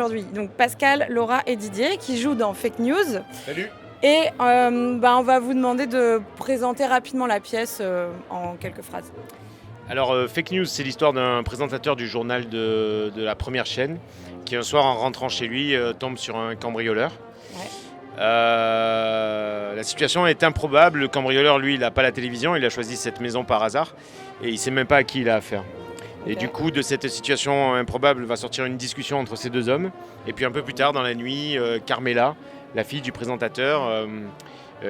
aujourd'hui. Donc Pascal, Laura et Didier qui jouent dans Fake News. Salut. Et on va vous demander de présenter rapidement la pièce en quelques phrases. Alors Fake News, c'est l'histoire d'un présentateur du journal de la première chaîne qui un soir en rentrant chez lui tombe sur un cambrioleur. Ouais. La situation est improbable. Le cambrioleur, lui, il n'a pas la télévision, il a choisi cette maison par hasard et il ne sait même pas à qui il a affaire. Okay. Et du coup, de cette situation improbable va sortir une discussion entre ces deux hommes. Et puis un peu plus tard, dans la nuit, Carmela, la fille du présentateur,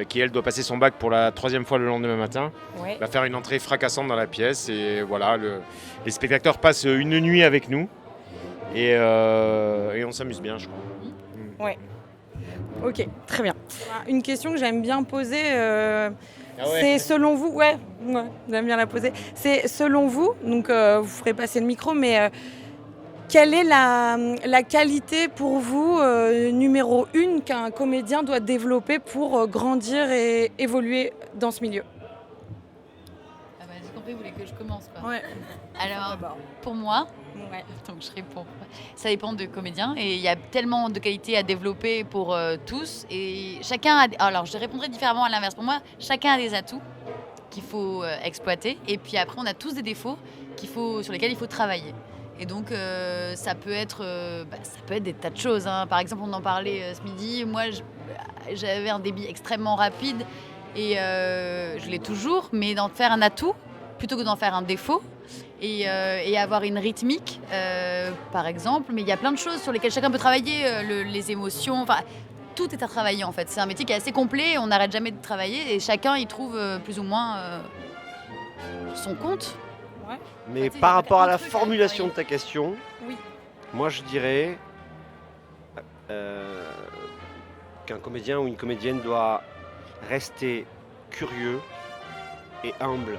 qui elle doit passer son bac pour la 3e fois le lendemain matin, va faire une entrée fracassante dans la pièce. Et voilà, les spectateurs passent une nuit avec nous et on s'amuse bien, je crois. Ouais. Ok, très bien. Une question que j'aime bien poser, c'est selon vous, j'aime bien la poser. C'est selon vous, donc vous ferez passer le micro, mais quelle est la qualité pour vous numéro 1 qu'un comédien doit développer pour grandir et évoluer dans ce milieu ? J'ai compris, vous voulez que je commence quoi. Ouais. Alors, pour moi, donc je réponds. Ça dépend de comédiens et il y a tellement de qualités à développer pour tous et chacun a... Alors, je répondrai différemment à l'inverse. Pour moi, chacun a des atouts qu'il faut exploiter et puis après, on a tous des défauts sur lesquels il faut travailler. Et donc, ça peut être des tas de choses. Hein. Par exemple, on en parlait ce midi. Moi, j'avais un débit extrêmement rapide et je l'ai toujours, mais d'en faire un atout plutôt que d'en faire un défaut. Et avoir une rythmique, par exemple. Mais il y a plein de choses sur lesquelles chacun peut travailler, les émotions, enfin, tout est à travailler en fait. C'est un métier qui est assez complet, on n'arrête jamais de travailler et chacun y trouve plus ou moins son compte. Ouais. Mais par rapport à la formulation de ta question, moi je dirais qu'un comédien ou une comédienne doit rester curieux et humble.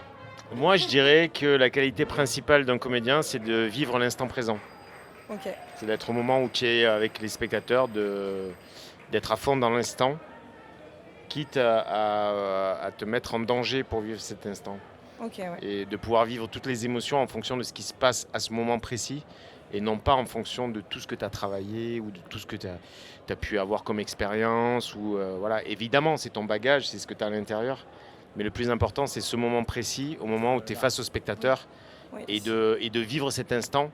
Moi, je dirais que la qualité principale d'un comédien, c'est de vivre l'instant présent. Okay. C'est d'être au moment où tu es avec les spectateurs, d'être à fond dans l'instant, quitte à te mettre en danger pour vivre cet instant. Okay, ouais. Et de pouvoir vivre toutes les émotions en fonction de ce qui se passe à ce moment précis, et non pas en fonction de tout ce que tu as travaillé ou de tout ce que tu as pu avoir comme expérience. Voilà. Évidemment, c'est ton bagage, c'est ce que tu as à l'intérieur. Mais le plus important, c'est ce moment précis, au moment où tu es face au spectateur, et de vivre cet instant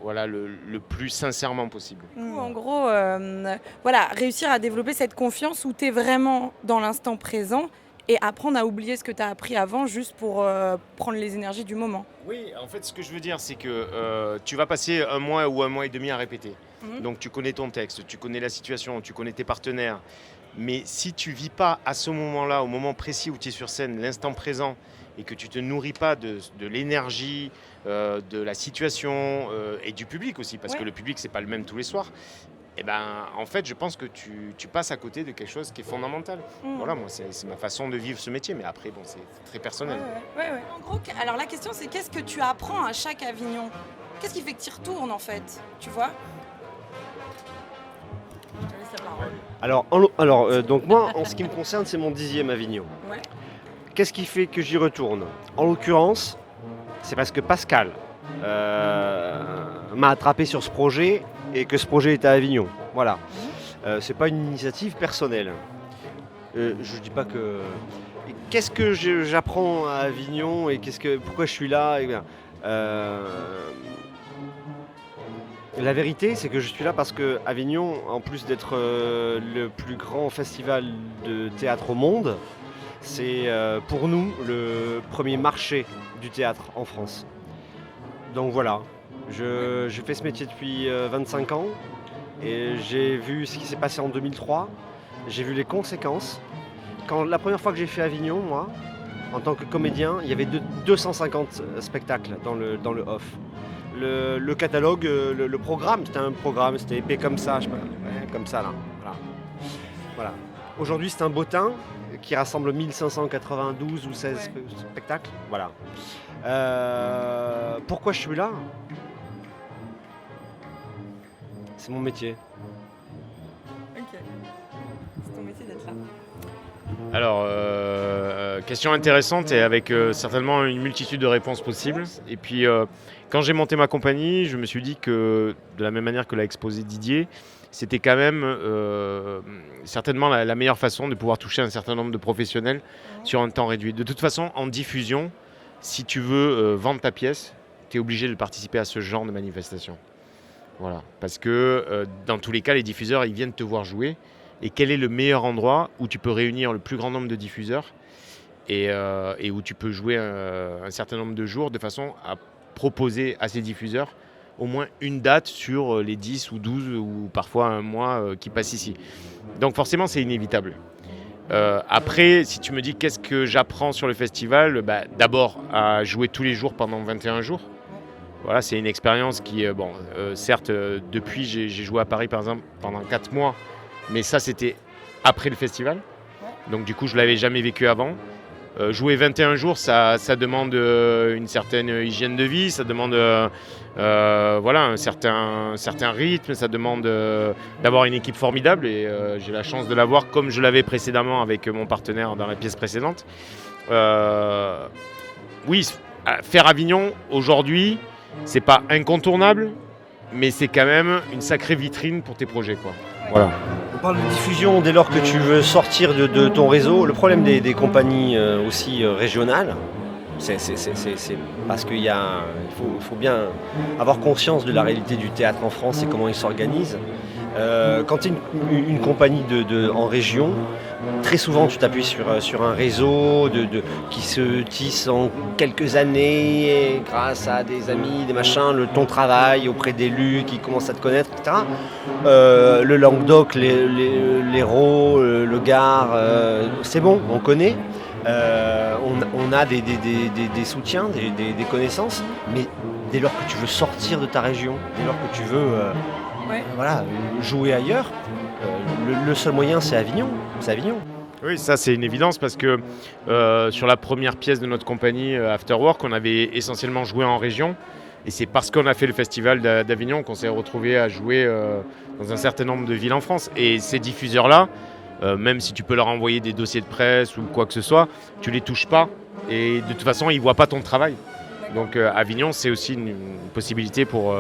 le plus sincèrement possible. En gros, réussir à développer cette confiance où tu es vraiment dans l'instant présent et apprendre à oublier ce que tu as appris avant juste pour prendre les énergies du moment. Oui, en fait, ce que je veux dire, c'est que tu vas passer 1 mois ou 1 mois et demi à répéter. Donc tu connais ton texte, tu connais la situation, tu connais tes partenaires. Mais si tu vis pas à ce moment-là, au moment précis où tu es sur scène, l'instant présent, et que tu te nourris pas de l'énergie, de la situation et du public aussi, parce que le public c'est pas le même tous les soirs, et en fait je pense que tu passes à côté de quelque chose qui est fondamental. Voilà, moi c'est ma façon de vivre ce métier, mais après bon, c'est très personnel. Ouais. En gros, alors la question c'est qu'est-ce que tu apprends à chaque Avignon ? Qu'est-ce qui fait que tu y retournes en fait, tu vois ? Alors, donc moi, en ce qui me concerne, c'est mon 10e Avignon. Ouais. Qu'est-ce qui fait que j'y retourne ? En l'occurrence, c'est parce que Pascal m'a attrapé sur ce projet et que ce projet est à Avignon. Voilà. C'est pas une initiative personnelle. Je dis pas que... Qu'est-ce que j'apprends à Avignon et pourquoi je suis là ? La vérité, c'est que je suis là parce que Avignon, en plus d'être le plus grand festival de théâtre au monde, c'est pour nous le premier marché du théâtre en France. Donc voilà, je fais ce métier depuis 25 ans et j'ai vu ce qui s'est passé en 2003, j'ai vu les conséquences. La première fois que j'ai fait Avignon, moi, en tant que comédien, il y avait 250 spectacles dans le off. Le catalogue, le programme, c'était épais comme ça, je sais pas, comme ça là. Voilà. Aujourd'hui, c'est un bottin qui rassemble 1592 ou 16 spectacles. Voilà. Pourquoi je suis là ? C'est mon métier. Ok. C'est ton métier d'être là. Alors, question intéressante et avec certainement une multitude de réponses possibles. Et puis, quand j'ai monté ma compagnie, je me suis dit que, de la même manière que l'a exposé Didier, c'était quand même certainement la meilleure façon de pouvoir toucher un certain nombre de professionnels sur un temps réduit. De toute façon, en diffusion, si tu veux vendre ta pièce, tu es obligé de participer à ce genre de manifestation. Voilà. Parce que dans tous les cas, les diffuseurs, ils viennent te voir jouer. Et quel est le meilleur endroit où tu peux réunir le plus grand nombre de diffuseurs et où tu peux jouer un certain nombre de jours de façon à proposer à ces diffuseurs au moins une date sur les 10 ou 12 ou parfois un mois qui passent ici. Donc forcément, c'est inévitable. Après, si tu me dis qu'est-ce que j'apprends sur le festival, d'abord à jouer tous les jours pendant 21 jours. Voilà, c'est une expérience qui, certes, depuis j'ai joué à Paris par exemple pendant 4 mois, mais ça c'était après le festival. Donc du coup, je ne l'avais jamais vécu avant. Jouer 21 jours, ça demande une certaine hygiène de vie, ça demande un certain rythme, ça demande d'avoir une équipe formidable et j'ai la chance de l'avoir comme je l'avais précédemment avec mon partenaire dans la pièce précédente. Oui, faire Avignon aujourd'hui, c'est pas incontournable, mais c'est quand même une sacrée vitrine pour tes projets, quoi. Voilà. On parle de diffusion dès lors que tu veux sortir de ton réseau. Le problème des compagnies aussi régionales, c'est parce qu'il faut bien avoir conscience de la réalité du théâtre en France et comment il s'organise. Quand tu es une compagnie en région, très souvent tu t'appuies sur un réseau qui se tisse en quelques années grâce à des amis, des machins, ton travail auprès d'élus qui commencent à te connaître, etc. Le Languedoc, l'Hérault, le Gard, c'est bon, on connaît. On a des soutiens, des connaissances, mais dès lors que tu veux sortir de ta région, dès lors que tu veux jouer ailleurs, le seul moyen c'est Avignon. Oui, ça c'est une évidence parce que sur la première pièce de notre compagnie After Work, on avait essentiellement joué en région et c'est parce qu'on a fait le festival d'Avignon qu'on s'est retrouvé à jouer dans un certain nombre de villes en France. Et ces diffuseurs-là, même si tu peux leur envoyer des dossiers de presse ou quoi que ce soit, tu les touches pas et de toute façon ils voient pas ton travail. Donc Avignon c'est aussi une possibilité pour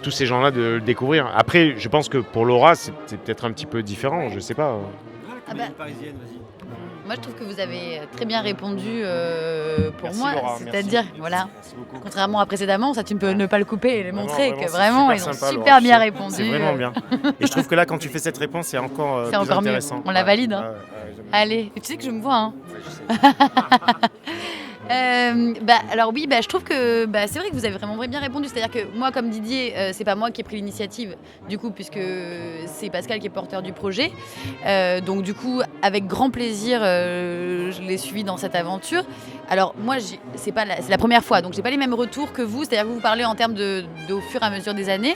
tous ces gens-là de le découvrir. Après, je pense que pour Laura, c'est peut-être un petit peu différent, je sais pas. Parisienne, vas-y. Moi, je trouve que vous avez très bien répondu pour Merci, moi. Laura, C'est-à-dire, voilà, Merci beaucoup. contrairement à précédemment, ça tu ne peux ne pas le couper et le montrer, Vraiment, que c'est vraiment, ils super ont sympa, super Laura. bien répondu. C'est vraiment bien. Et je trouve que là, quand tu fais cette réponse, c'est encore C'est plus encore mieux. intéressant. On la valide, hein. J'aime bien. Allez, et tu sais que je me vois, hein. Ouais, je sais. Alors oui, je trouve que c'est vrai que vous avez vraiment bien répondu. C'est-à-dire que moi, comme Didier, c'est pas moi qui ai pris l'initiative, du coup, puisque c'est Pascal qui est porteur du projet. Donc du coup, avec grand plaisir, je l'ai suivi dans cette aventure. Alors moi, c'est la première fois, donc j'ai pas les mêmes retours que vous. C'est-à-dire que vous parlez en termes au fur et à mesure des années.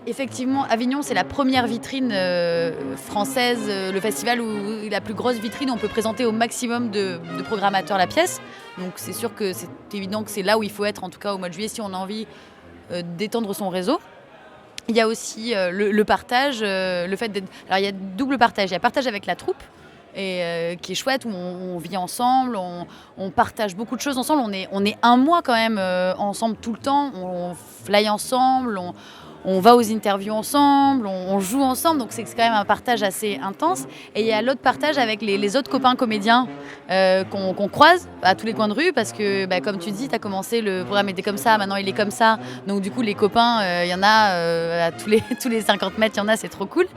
Effectivement, Avignon, c'est la première vitrine française, le festival où la plus grosse vitrine, on peut présenter au maximum de programmateurs la pièce. Donc c'est sûr que c'est évident que c'est là où il faut être, en tout cas au mois de juillet, si on a envie d'étendre son réseau. Il y a aussi le partage, le fait d'être... Alors il y a double partage, il y a partage avec la troupe, et qui est chouette, où on vit ensemble, on partage beaucoup de choses ensemble, on est un mois quand même ensemble tout le temps, on fly ensemble, on va aux interviews ensemble, on joue ensemble, donc c'est quand même un partage assez intense. Et il y a l'autre partage avec les autres copains comédiens qu'on croise à tous les coins de rue, parce que comme tu dis, tu as commencé, le programme était comme ça, maintenant il est comme ça. Donc du coup, les copains, il y en a à tous les 50 mètres, il y en a, c'est trop cool.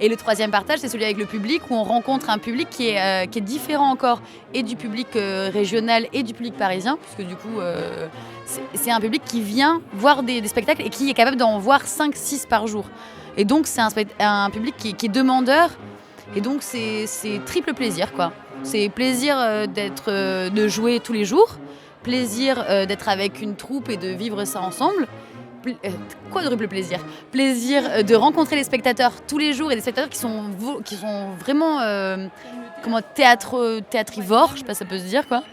Et le troisième partage, c'est celui avec le public, où on rencontre un public qui est différent encore, et du public régional et du public parisien, puisque du coup... c'est un public qui vient voir des spectacles et qui est capable d'en voir 5-6 par jour. Et donc, c'est un public qui est demandeur. Et donc, c'est triple plaisir, quoi. C'est plaisir de jouer tous les jours, plaisir d'être avec une troupe et de vivre ça ensemble. Quoi de triple plaisir ? Plaisir de rencontrer les spectateurs tous les jours, et des spectateurs qui sont vraiment théâtrivores, je sais pas si ça peut se dire, quoi.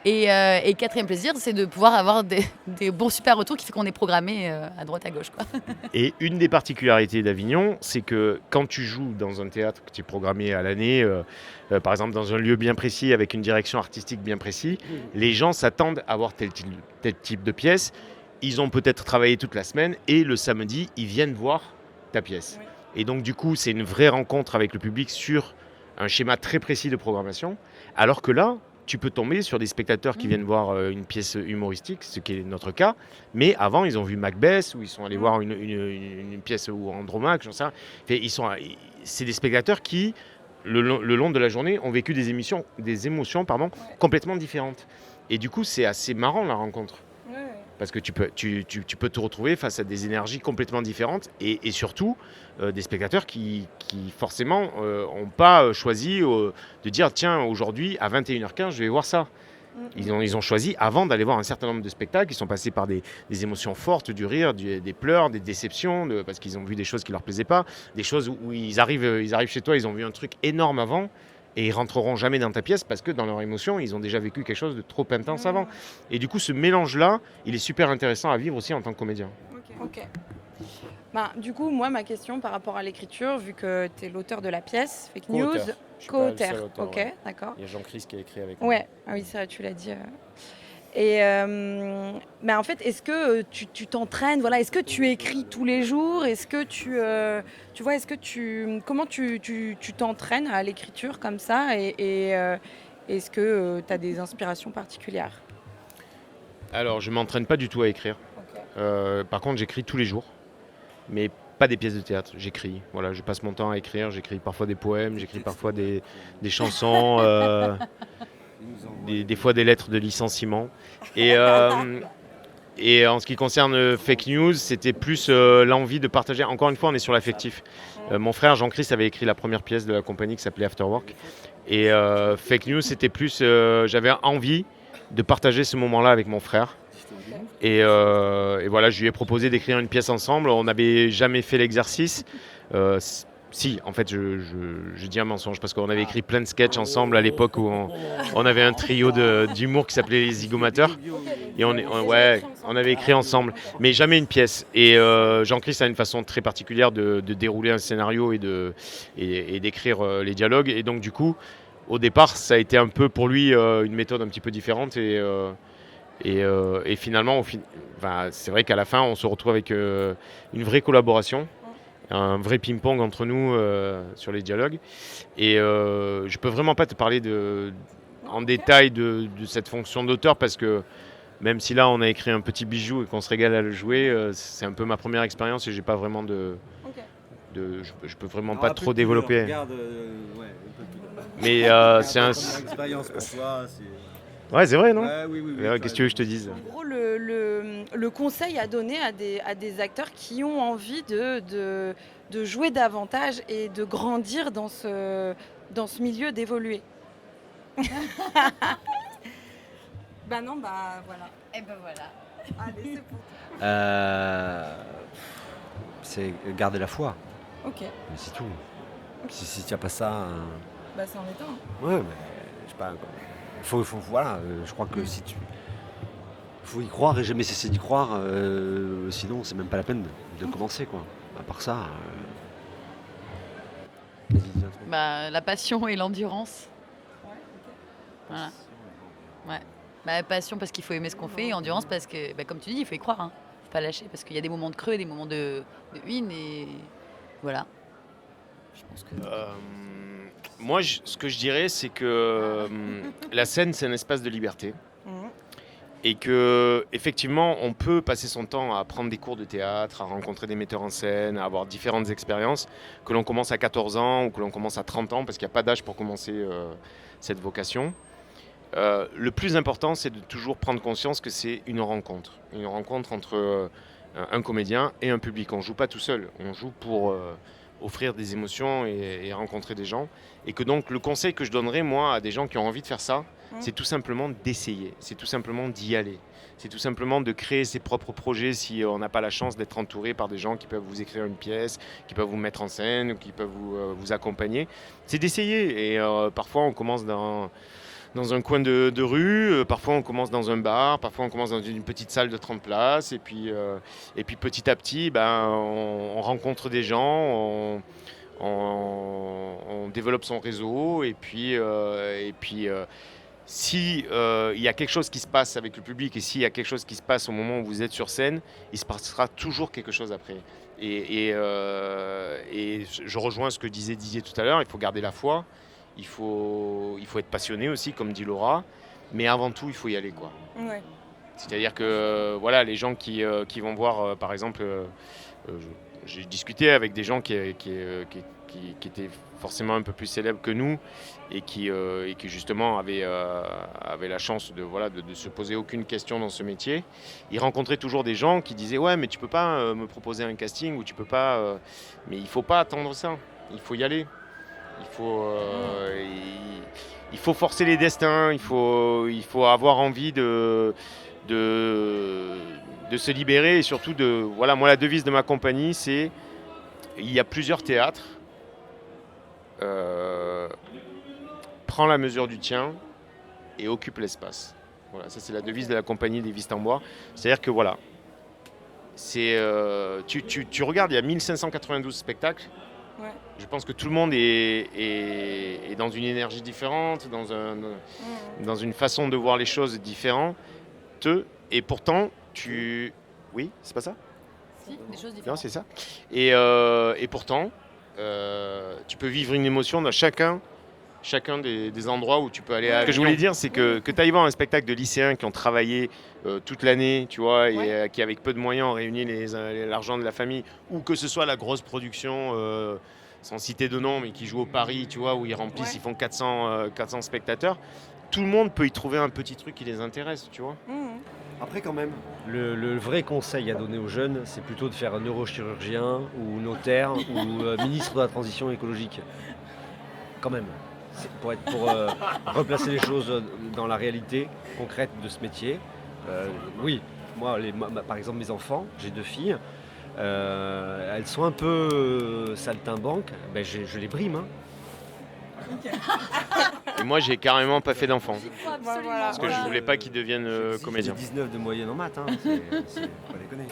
Et quatrième plaisir, c'est de pouvoir avoir des bons super retours qui fait qu'on est programmé à droite à gauche, quoi. Et une des particularités d'Avignon, c'est que quand tu joues dans un théâtre qui est programmé à l'année, par exemple dans un lieu bien précis, avec une direction artistique bien précise, les gens s'attendent à voir tel type de pièce. Ils ont peut-être travaillé toute la semaine et le samedi, ils viennent voir ta pièce. Oui. Et donc du coup, c'est une vraie rencontre avec le public sur un schéma très précis de programmation, alors que là, tu peux tomber sur des spectateurs qui viennent voir une pièce humoristique, ce qui est notre cas, mais avant, ils ont vu Macbeth, ou ils sont allés voir une pièce ou Andromaque, j'en sais rien. C'est des spectateurs qui, le long de la journée, ont vécu des émotions complètement différentes. Et du coup, c'est assez marrant la rencontre. Parce que tu peux te retrouver face à des énergies complètement différentes et surtout des spectateurs qui forcément n'ont pas choisi de dire tiens, aujourd'hui à 21h15 je vais voir ça. Ils ont choisi avant d'aller voir un certain nombre de spectacles. Ils sont passés par des émotions fortes, du rire, des pleurs, des déceptions, parce qu'ils ont vu des choses qui ne leur plaisaient pas, des choses où ils arrivent chez toi, ils ont vu un truc énorme avant. Et ils rentreront jamais dans ta pièce parce que dans leur émotion, ils ont déjà vécu quelque chose de trop intense avant. Et du coup, ce mélange-là, il est super intéressant à vivre aussi en tant que comédien. Ok. Du coup, moi, ma question par rapport à l'écriture, vu que tu es l'auteur de la pièce, Fake News, co-auteur. Ok, ouais. D'accord. Il y a Jean-Chris qui a écrit avec moi. Ouais, ah oui, c'est vrai, tu l'as dit. Et en fait, est-ce que tu t'entraînes, voilà, est-ce que tu écris tous les jours? Est-ce que comment tu t'entraînes à l'écriture comme ça? Et est-ce que tu as des inspirations particulières? Alors, je ne m'entraîne pas du tout à écrire. Okay. Par contre, j'écris tous les jours, mais pas des pièces de théâtre. J'écris. Voilà, je passe mon temps à écrire. J'écris parfois des poèmes, j'écris parfois des chansons. Des fois des lettres de licenciement. Et en ce qui concerne Fake News, c'était plus l'envie de partager. Encore une fois, on est sur l'affectif. Mon frère Jean-Christ avait écrit la première pièce de la compagnie qui s'appelait After Work. Et Fake News, c'était plus... j'avais envie de partager ce moment-là avec mon frère. Et voilà, je lui ai proposé d'écrire une pièce ensemble. On n'avait jamais fait l'exercice. Si, en fait, je dis un mensonge parce qu'on avait écrit plein de sketchs ensemble à l'époque où on avait un trio d'humour qui s'appelait les Zigomateurs. Et on avait écrit ensemble, mais jamais une pièce. Et Jean-Christ a une façon très particulière de dérouler un scénario et d'écrire les dialogues. Et donc, du coup, au départ, ça a été un peu pour lui une méthode un petit peu différente. Et finalement, c'est vrai qu'à la fin, on se retrouve avec une vraie collaboration. Un vrai ping-pong entre nous sur les dialogues. Et je peux vraiment pas te parler en détail de cette fonction d'auteur parce que même si là on a écrit un petit bijou et qu'on se régale à le jouer, c'est un peu ma première expérience et j'ai pas vraiment je peux vraiment pas trop développer. Mais c'est un... expérience pour toi, Ouais, c'est vrai, non? Oui. Qu'est-ce que tu veux que je te dise? En gros, le conseil à donner à des acteurs qui ont envie de jouer davantage et de grandir dans ce milieu, d'évoluer. Voilà. Et ben voilà. Allez, c'est pour toi. C'est garder la foi. Ok. Mais c'est tout. Okay. Si tu n'as pas ça... c'est embêtant. Ouais, mais je sais pas... voilà, je crois que si tu... faut y croire et jamais cesser d'y croire, sinon c'est même pas la peine de commencer, quoi. À part ça... La passion et l'endurance. Ouais, ok. Voilà. Ouais. Passion parce qu'il faut aimer ce qu'on fait et endurance parce que, comme tu dis, il faut y croire. Hein. Faut pas lâcher parce qu'il y a des moments de creux et des moments de win et voilà. Je pense que... Moi, ce que je dirais, c'est que la scène, c'est un espace de liberté. Et que, effectivement, on peut passer son temps à prendre des cours de théâtre, à rencontrer des metteurs en scène, à avoir différentes expériences, que l'on commence à 14 ans ou que l'on commence à 30 ans, parce qu'il n'y a pas d'âge pour commencer cette vocation. Le plus important, c'est de toujours prendre conscience que c'est une rencontre entre un comédien et un public. On ne joue pas tout seul, on joue pour... offrir des émotions et rencontrer des gens. Et que donc le conseil que je donnerais moi à des gens qui ont envie de faire ça, c'est tout simplement d'essayer, c'est tout simplement d'y aller. C'est tout simplement de créer ses propres projets si on n'a pas la chance d'être entouré par des gens qui peuvent vous écrire une pièce, qui peuvent vous mettre en scène, qui peuvent vous accompagner. C'est d'essayer et parfois on commence dans dans un coin de rue, parfois on commence dans un bar, parfois on commence dans une petite salle de 30 places, et puis petit à petit, on rencontre des gens, on développe son réseau, et puis si il y a quelque chose qui se passe avec le public, et s'il y a quelque chose qui se passe au moment où vous êtes sur scène, il se passera toujours quelque chose après. Et je rejoins ce que disait Didier tout à l'heure, il faut garder la foi. Il faut être passionné aussi, comme dit Laura, mais avant tout, il faut y aller, quoi. Ouais. C'est-à-dire que voilà, les gens qui vont voir, par exemple, j'ai discuté avec des gens qui étaient forcément un peu plus célèbres que nous et qui justement avaient la chance de se poser aucune question dans ce métier. Ils rencontraient toujours des gens qui disaient ouais, mais tu peux pas me proposer un casting, ou tu peux pas, mais il faut pas attendre ça, il faut y aller. Il faut forcer les destins, il faut avoir envie de se libérer, et surtout moi la devise de ma compagnie, c'est il y a plusieurs théâtres, prends la mesure du tien et occupe l'espace. Voilà, ça c'est la devise de la compagnie des Vistes en Bois. C'est-à-dire que voilà, tu regardes, il y a 1592 spectacles. Ouais. Je pense que tout le monde est dans une énergie différente, dans une façon de voir les choses différentes. Et pourtant, oui, c'est pas ça ? Si, des choses différentes. Non, c'est ça. Et pourtant, tu peux vivre une émotion dans chacun des endroits où tu peux aller. Ce que je voulais dire, c'est que tu ailles voir un spectacle de lycéens qui ont travaillé toute l'année, tu vois, et qui avec peu de moyens ont réuni l'argent de la famille, ou que ce soit la grosse production, sans citer de nom, mais qui joue au Paris, tu vois, où ils remplissent, ils font 400 spectateurs. Tout le monde peut y trouver un petit truc qui les intéresse, tu vois. Après, quand même, le vrai conseil à donner aux jeunes, c'est plutôt de faire un neurochirurgien ou notaire ou ministre de la transition écologique. Quand même. C'est pour replacer les choses dans la réalité concrète de ce métier. Oui, moi, par exemple, mes enfants, j'ai 2 filles, elles sont un peu saltimbanques, je les brime. Et moi, j'ai carrément pas fait d'enfant. Absolument. Parce que je voulais pas qu'ils deviennent comédiens. J'ai 19 de moyenne en maths, c'est pas déconner.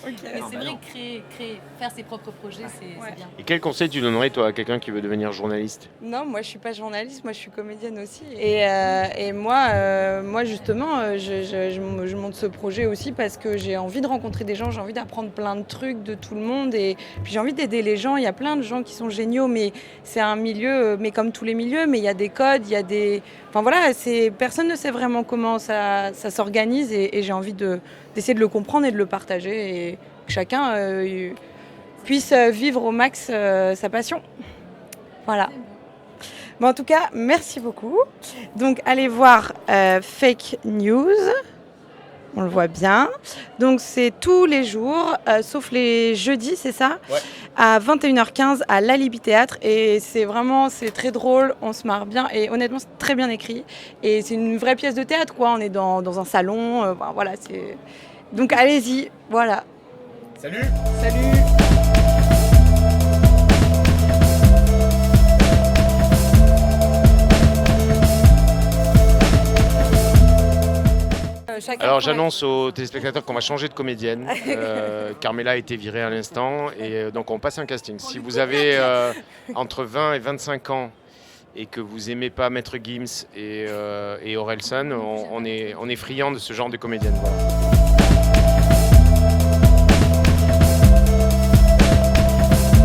Mais c'est vrai que faire ses propres projets, c'est bien. Et quel conseil tu donnerais, toi, à quelqu'un qui veut devenir journaliste ? Non, moi je suis pas journaliste, moi je suis comédienne aussi. Et moi justement, je monte ce projet aussi parce que j'ai envie de rencontrer des gens, j'ai envie d'apprendre plein de trucs de tout le monde, et puis j'ai envie d'aider les gens. Il y a plein de gens qui sont géniaux, mais c'est un milieu, mais comme tous les milieux, mais il y a des codes, il y a des... Enfin voilà, personne ne sait vraiment comment ça s'organise, et j'ai envie d'essayer de le comprendre et de le partager, et que chacun puisse vivre au max sa passion. Voilà. Bon, en tout cas, merci beaucoup. Donc, allez voir Fake News. On le voit bien. Donc, c'est tous les jours, sauf les jeudis, c'est ça ? Ouais. À 21h15 à l'Alibi Théâtre. Et c'est très drôle, on se marre bien. Et honnêtement, c'est très bien écrit. Et c'est une vraie pièce de théâtre, quoi. On est dans un salon. Voilà, c'est... Donc, allez-y. Voilà. Salut ! Salut! Alors j'annonce aux téléspectateurs qu'on va changer de comédienne. Carmela a été virée à l'instant, et donc on passe un casting. Si vous avez entre 20 et 25 ans et que vous aimez pas Maître Gims et Orelsan, on est friand de ce genre de comédienne. Voilà.